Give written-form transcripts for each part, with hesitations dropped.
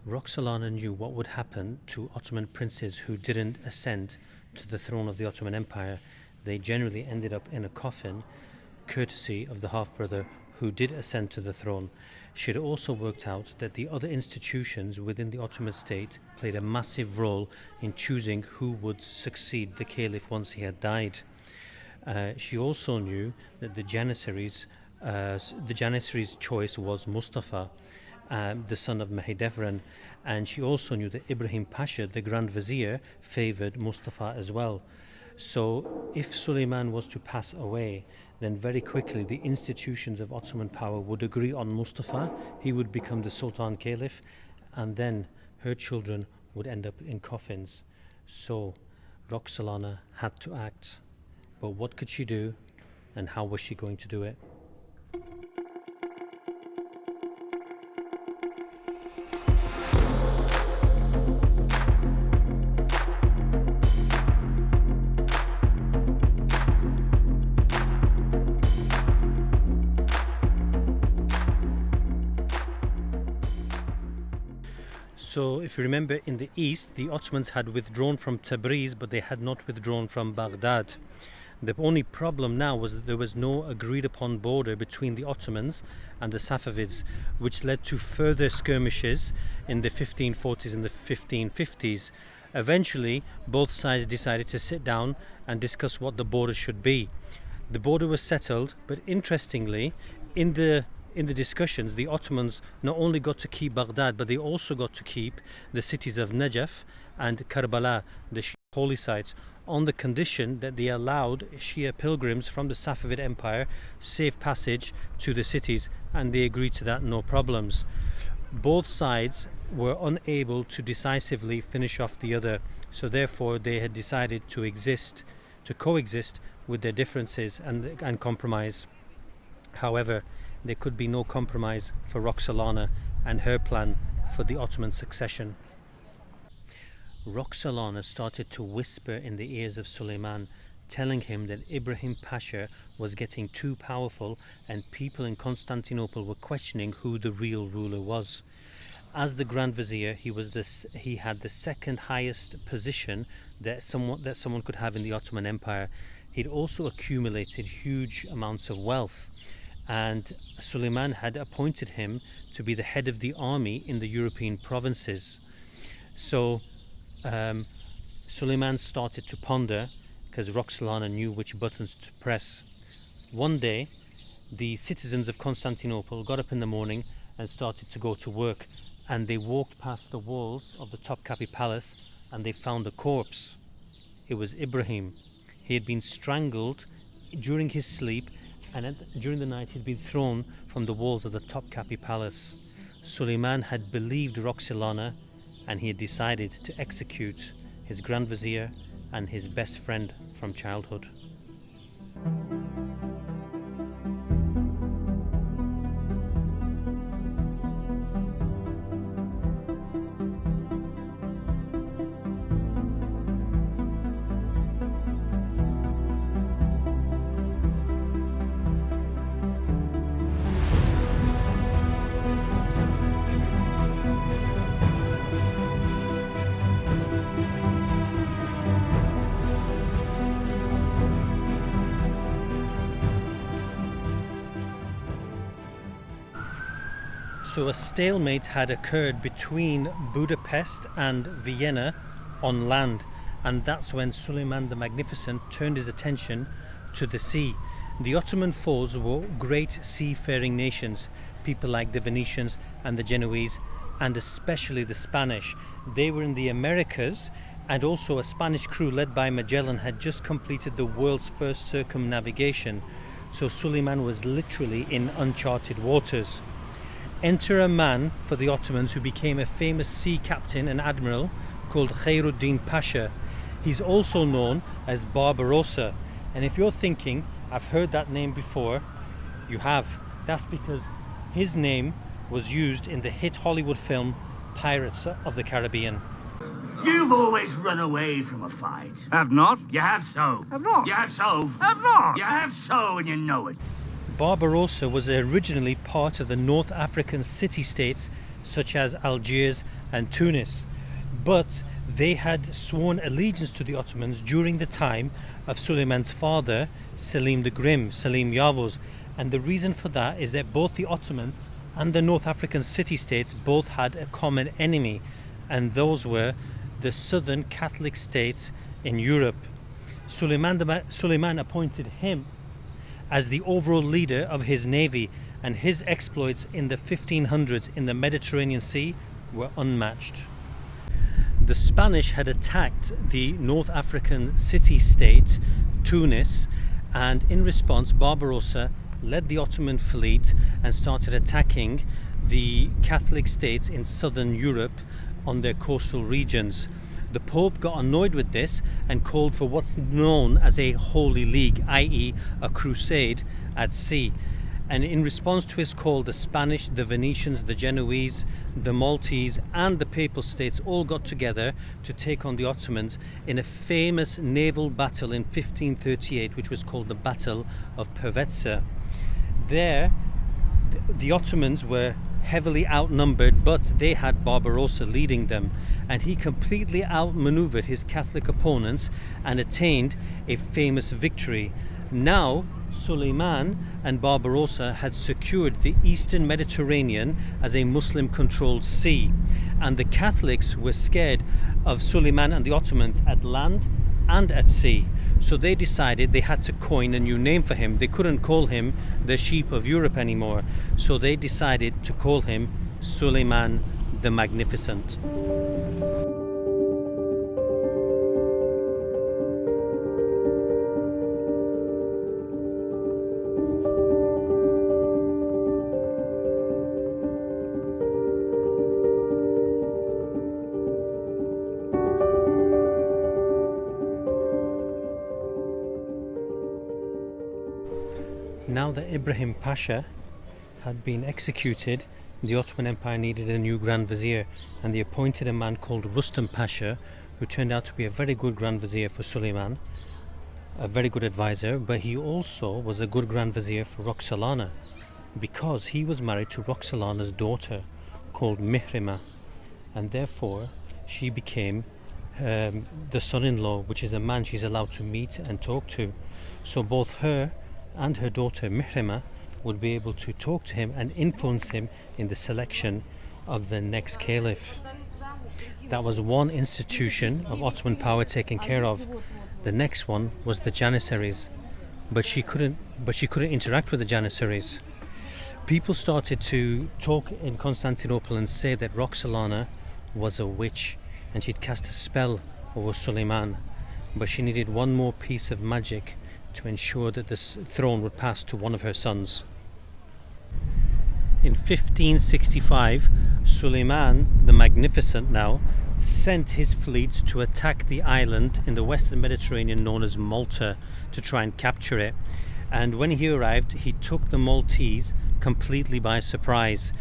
Roxolana knew what would happen to Ottoman princes who didn't ascend to the throne of the Ottoman Empire. They generally ended up in a coffin, courtesy of the half-brother who did ascend to the throne. She had also worked out that the other institutions within the Ottoman state played a massive role in choosing who would succeed the Caliph once he had died. She also knew that the Janissaries' choice was Mustafa, the son of Mahidevran, and she also knew that Ibrahim Pasha, the Grand Vizier, favoured Mustafa as well. So if Suleiman was to pass away, then very quickly the institutions of Ottoman power would agree on Mustafa. He would become the Sultan Caliph, and then her children would end up in coffins. So Roxolana had to act. But what could she do, and how was she going to do it? So if you remember, in the east, the Ottomans had withdrawn from Tabriz, but they had not withdrawn from Baghdad. The only problem now was that there was no agreed upon border between the Ottomans and the Safavids, which led to further skirmishes in the 1540s and the 1550s. Eventually, both sides decided to sit down and discuss what the border should be. The border was settled, but interestingly, in the discussions, the Ottomans not only got to keep Baghdad, but they also got to keep the cities of Najaf and Karbala, the Shia holy sites, on the condition that they allowed Shia pilgrims from the Safavid Empire safe passage to the cities, and they agreed to that, no problems. Both sides were unable to decisively finish off the other, so therefore they had decided to coexist with their differences and compromise. However, there could be no compromise for Roxolana and her plan for the Ottoman succession. Roxolana started to whisper in the ears of Suleiman, telling him that Ibrahim Pasha was getting too powerful and people in Constantinople were questioning who the real ruler was. As the Grand Vizier, he had the second highest position that someone could have in the Ottoman Empire. He'd also accumulated huge amounts of wealth, and Suleiman had appointed him to be the head of the army in the European provinces. So Suleiman started to ponder, because Roxolana knew which buttons to press. One day, the citizens of Constantinople got up in the morning and started to go to work, and they walked past the walls of the Topkapi Palace and they found a corpse. It was Ibrahim. He had been strangled during his sleep, and during the night he'd been thrown from the walls of the Topkapi Palace. Suleiman had believed Roxolana, and he had decided to execute his Grand Vizier and his best friend from childhood. So a stalemate had occurred between Budapest and Vienna on land, and that's when Suleiman the Magnificent turned his attention to the sea. The Ottoman foes were great seafaring nations, people like the Venetians and the Genoese, and especially the Spanish. They were in the Americas, and also a Spanish crew led by Magellan had just completed the world's first circumnavigation. So Suleiman was literally in uncharted waters. Enter a man for the Ottomans who became a famous sea captain and admiral called Khairuddin Pasha. He's also known as Barbarossa. And if you're thinking, I've heard that name before, you have. That's because his name was used in the hit Hollywood film Pirates of the Caribbean. You've always run away from a fight. Have not? You have so. Have not? You have so. Have not? You have so, and you know it. Barbarossa was originally part of the North African city-states such as Algiers and Tunis. But they had sworn allegiance to the Ottomans during the time of Suleiman's father, Selim the Grim, Selim Yavuz. And the reason for that is that both the Ottomans and the North African city-states both had a common enemy, and those were the southern Catholic states in Europe. Suleiman appointed him as the overall leader of his navy, and his exploits in the 1500s in the Mediterranean Sea were unmatched. The Spanish had attacked the North African city-state Tunis, and in response Barbarossa led the Ottoman fleet and started attacking the Catholic states in southern Europe on their coastal regions. The Pope got annoyed with this and called for what's known as a Holy League, i.e. a crusade at sea. And in response to his call, the Spanish, the Venetians, the Genoese, the Maltese and the Papal States all got together to take on the Ottomans in a famous naval battle in 1538, which was called the Battle of Preveza. There, the Ottomans were heavily outnumbered, but they had Barbarossa leading them, and he completely outmaneuvered his Catholic opponents and attained a famous victory. Now, Suleiman and Barbarossa had secured the eastern Mediterranean as a Muslim-controlled sea, and the Catholics were scared of Suleiman and the Ottomans at land and at sea. So they decided they had to coin a new name for him. They couldn't call him the Sheep of Europe anymore. So they decided to call him Suleiman the Magnificent. Now that Ibrahim Pasha had been executed, the Ottoman Empire needed a new Grand Vizier, and they appointed a man called Rustam Pasha, who turned out to be a very good Grand Vizier for Suleiman, a very good advisor, but he also was a good Grand Vizier for Roxolana, because he was married to Roxolana's daughter called Mihrima, and therefore she became the son-in-law, which is a man she's allowed to meet and talk to. So both her and her daughter Mihrima would be able to talk to him and influence him in the selection of the next Caliph. That was one institution of Ottoman power taken care of. The next one was the Janissaries, but she couldn't interact with the Janissaries. People started to talk in Constantinople and say that Roxolana was a witch and she'd cast a spell over Suleiman, but she needed one more piece of magic to ensure that this throne would pass to one of her sons. In 1565, Suleiman the Magnificent now sent his fleet to attack the island in the western Mediterranean known as Malta to try and capture it. And when he arrived, he took the Maltese completely by surprise.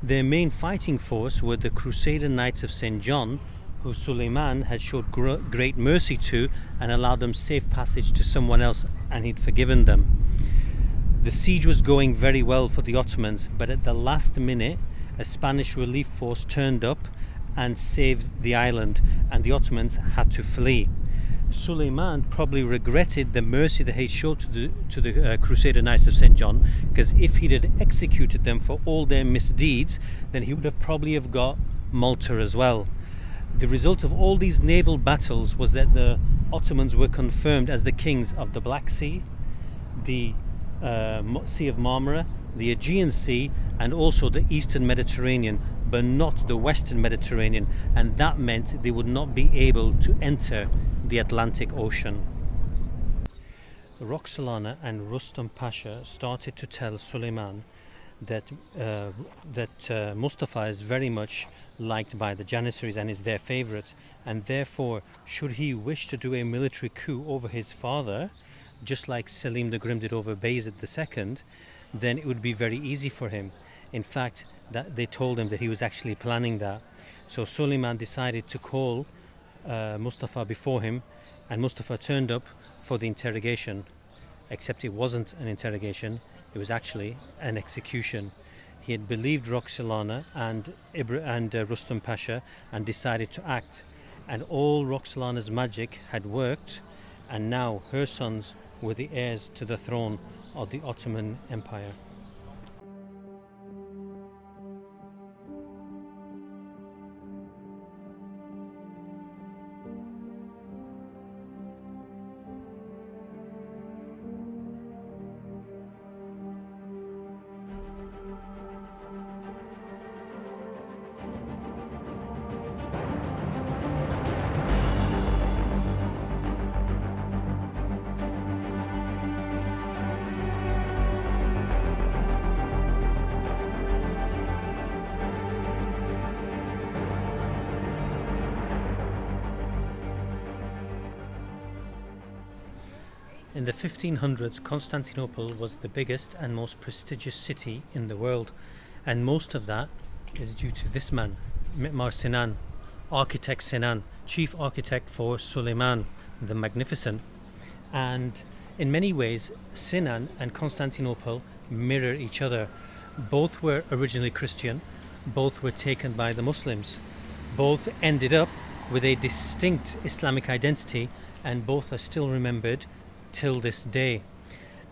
Their main fighting force were the Crusader Knights of St. John, who Suleiman had showed great mercy to and allowed them safe passage to someone else, and he'd forgiven them. The siege was going very well for the Ottomans, but at the last minute a Spanish relief force turned up and saved the island, and the Ottomans had to flee. Suleiman probably regretted the mercy that he showed to the Crusader Knights of St. John, because if he had executed them for all their misdeeds, then he would have probably got Malta as well. The result of all these naval battles was that the Ottomans were confirmed as the kings of the Black Sea, the Sea of Marmara, the Aegean Sea, and also the Eastern Mediterranean, but not the Western Mediterranean, and that meant they would not be able to enter the Atlantic Ocean. Roxolana and Rustam Pasha started to tell Suleiman that Mustafa is very much liked by the Janissaries and is their favourite, and therefore should he wish to do a military coup over his father, just like Selim the Grim did over Bayezid II, then it would be very easy for him. In fact, that they told him that he was actually planning that. So Suleiman decided to call Mustafa before him, and Mustafa turned up for the interrogation, except it wasn't an interrogation, it was actually an execution. He had believed Roxolana and Rustam Pasha and decided to act. And all Roxolana's magic had worked, and now her sons were the heirs to the throne of the Ottoman Empire. In the 1500s, Constantinople was the biggest and most prestigious city in the world, and most of that is due to this man, Sinan, architect Sinan, chief architect for Suleiman the Magnificent. And in many ways, Sinan and Constantinople mirror each other. Both were originally Christian, both were taken by the Muslims, both ended up with a distinct Islamic identity, and both are still remembered till this day.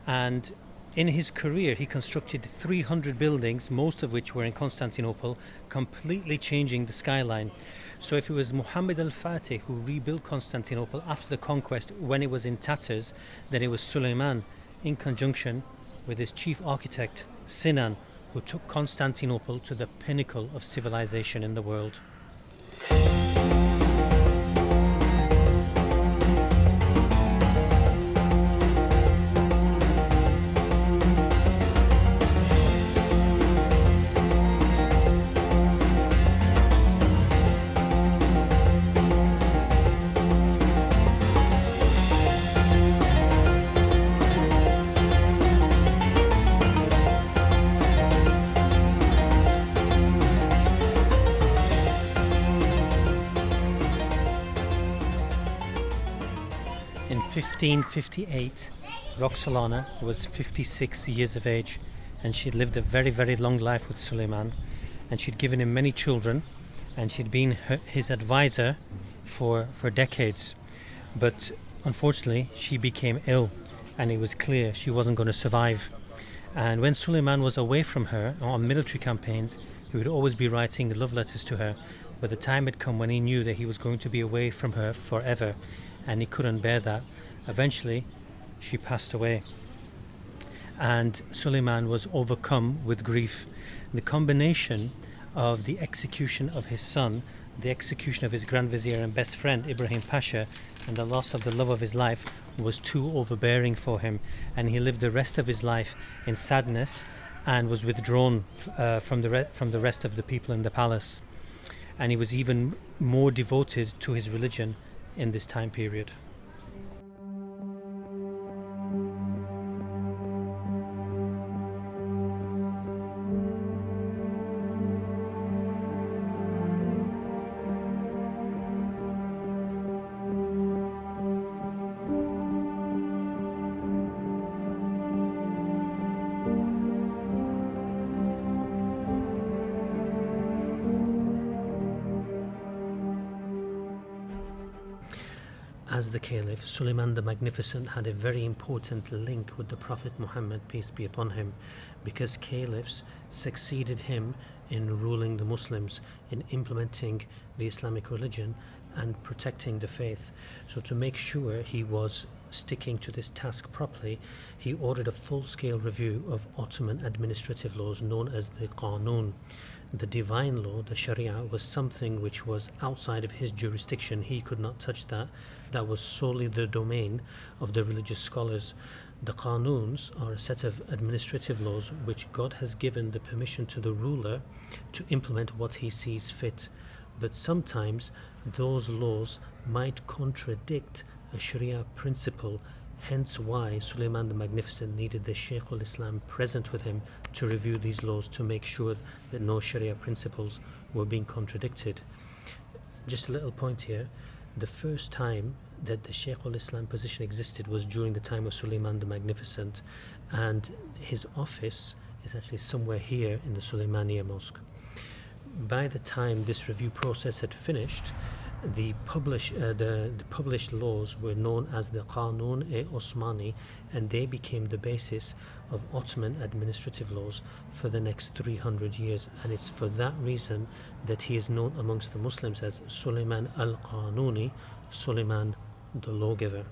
And in his career he constructed 300 buildings, most of which were in Constantinople, completely changing the skyline. So if it was Muhammad al-Fatih who rebuilt Constantinople after the conquest when it was in tatters, then it was Suleiman, in conjunction with his chief architect Sinan, who took Constantinople to the pinnacle of civilization in the world. In 1558, Roxolana was 56 years of age, and she'd lived a very, very long life with Suleiman, and she'd given him many children, and she'd been his advisor for decades. But unfortunately, she became ill, and it was clear she wasn't going to survive. And when Suleiman was away from her on military campaigns, he would always be writing love letters to her. But the time had come when he knew that he was going to be away from her forever, and he couldn't bear that. Eventually, she passed away, and Suleiman was overcome with grief. The combination of the execution of his son, the execution of his Grand Vizier and best friend Ibrahim Pasha, and the loss of the love of his life was too overbearing for him, and he lived the rest of his life in sadness and was withdrawn from the rest of the people in the palace. And he was even more devoted to his religion in this time period. As the Caliph, Suleiman the Magnificent had a very important link with the Prophet Muhammad, peace be upon him, because caliphs succeeded him in ruling the Muslims, in implementing the Islamic religion and protecting the faith. So to make sure he was sticking to this task properly, he ordered a full-scale review of Ottoman administrative laws known as the Qanun. The divine law, the Sharia, was something which was outside of his jurisdiction. He could not touch that. That was solely the domain of the religious scholars. The Qanuns are a set of administrative laws which God has given the permission to the ruler to implement what he sees fit. But sometimes those laws might contradict a Sharia principle, hence why Suleiman the Magnificent needed the Shaykh al-Islam present with him to review these laws to make sure that no Sharia principles were being contradicted. Just a little point here. The first time that the Shaykh al-Islam position existed was during the time of Suleiman the Magnificent, and his office is actually somewhere here in the Suleymaniye Mosque. By the time this review process had finished, the published laws were known as the Qanun-e-Osmani, and they became the basis of Ottoman administrative laws for the next 300 years. And it's for that reason that he is known amongst the Muslims as Suleiman al-Qanuni, Suleiman the lawgiver.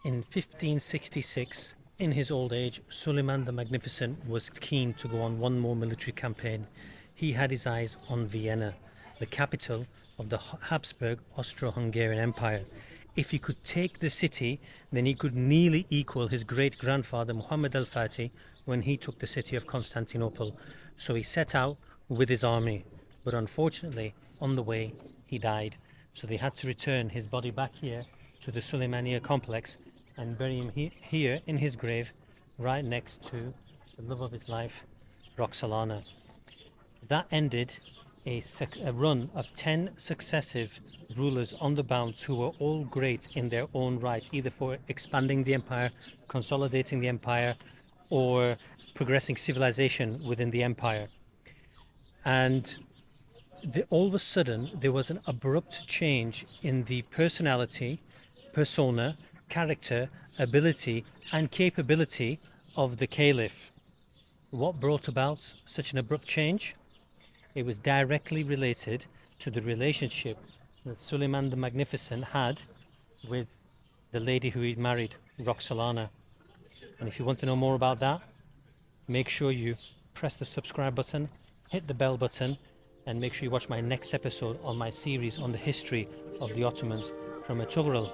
In 1566, in his old age, Suleiman the Magnificent was keen to go on one more military campaign. He had his eyes on Vienna, the capital of the Habsburg Austro-Hungarian Empire. If he could take the city, then he could nearly equal his great-grandfather Muhammad al-Fatih when he took the city of Constantinople. So he set out with his army, but unfortunately, on the way, he died. So they had to return his body back here to the Suleymaniye complex and bury him here in his grave, right next to the love of his life, Roxolana. That ended a run of 10 successive rulers on the bounce who were all great in their own right, either for expanding the empire, consolidating the empire, or progressing civilization within the empire. And all of a sudden, there was an abrupt change in the personality, persona, character, ability, and capability of the Caliph. What brought about such an abrupt change? It was directly related to the relationship that Suleiman the Magnificent had with the lady who he married, Roxolana. And if you want to know more about that, make sure you press the subscribe button, hit the bell button, and make sure you watch my next episode on my series on the history of the Ottomans from Tughral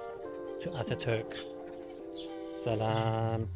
to Ataturk. Salam.